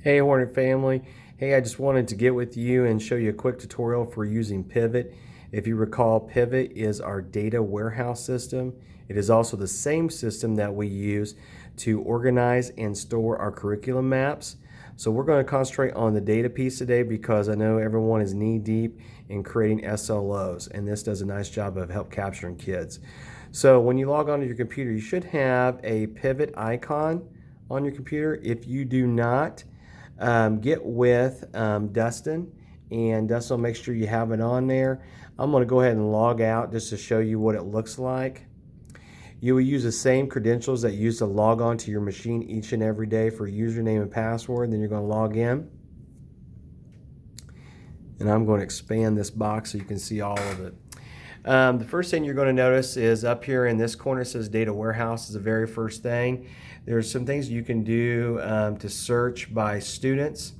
Hey Hornet family. Hey, I just wanted to get with you and show you a quick tutorial for using Pivot. If you recall, Pivot is our data warehouse system. It is also the same system that we use to organize and store our curriculum maps. So we're going to concentrate on the data piece today because I know everyone is knee deep in creating SLOs, and this does a nice job of help capturing kids. So when you log onto your computer, you should have a Pivot icon on your computer. If you do not, get with Dustin, and Dustin will make sure you have it on there. I'm going to go ahead and log out just to show you what it looks like. You will use the same credentials that you use to log on to your machine each and every day for username and password. Then you're going to log in. And I'm going to expand this box so you can see all of it. The first thing you're going to notice is up here in this corner, it says Data Warehouse is the very first thing. There's some things you can do to search by students.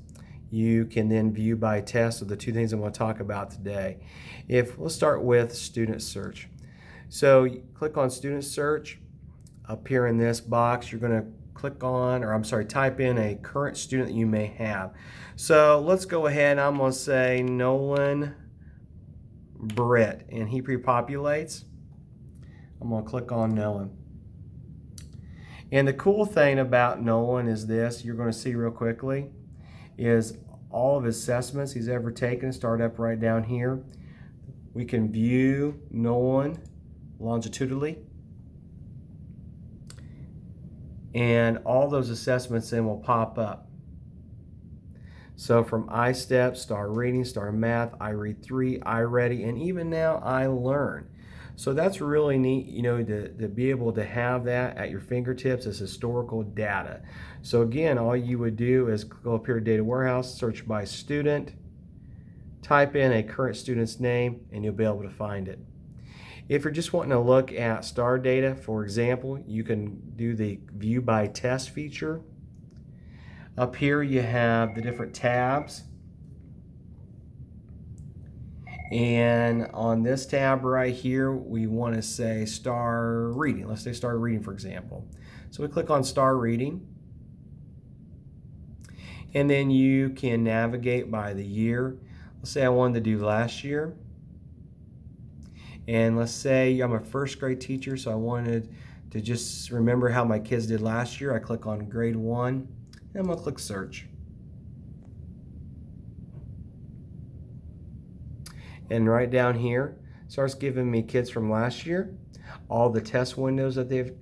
You can then view by test. So the two things I'm going to talk about today. We'll start with student search. So you click on student search. Up here in this box, you're going to type in a current student that you may have. So let's go ahead. I'm going to say Nolan Britt, and he pre-populates. I'm going to click on Nolan. And the cool thing about Nolan is this, you're going to see real quickly, is all of his assessments he's ever taken start up right down here. We can view Nolan longitudinally, and all those assessments then will pop up. So from iStep, Star Reading, Star Math, iRead3, iReady, and even now iLearn. So that's really neat, to be able to have that at your fingertips as historical data. So again, all you would do is go up here to Data Warehouse, search by student, type in a current student's name, and you'll be able to find it. If you're just wanting to look at star data, for example, you can do the View by Test feature. Up here you have the different tabs. And on this tab right here, we want to say Star Reading. Let's say Star Reading, for example. So we click on Star Reading. And then you can navigate by the year. Let's say I wanted to do last year. And let's say I'm a first grade teacher, so I wanted to just remember how my kids did last year. I click on grade 1, and I'm going to click search. And right down here, starts giving me kids from last year, all the test windows that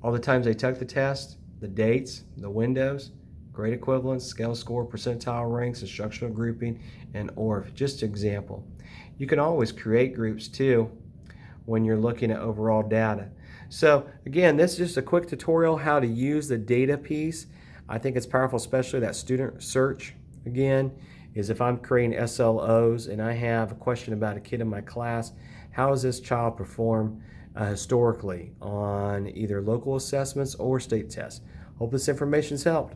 all the times they took the test, the dates, the windows, grade equivalence, scale score, percentile ranks, instructional grouping, and ORF, just an example. You can always create groups too when you're looking at overall data. So again, this is just a quick tutorial how to use the data piece. I think it's powerful, especially that student search. Again, is if I'm creating SLOs and I have a question about a kid in my class, how does this child perform historically on either local assessments or state tests? Hope this information's helped.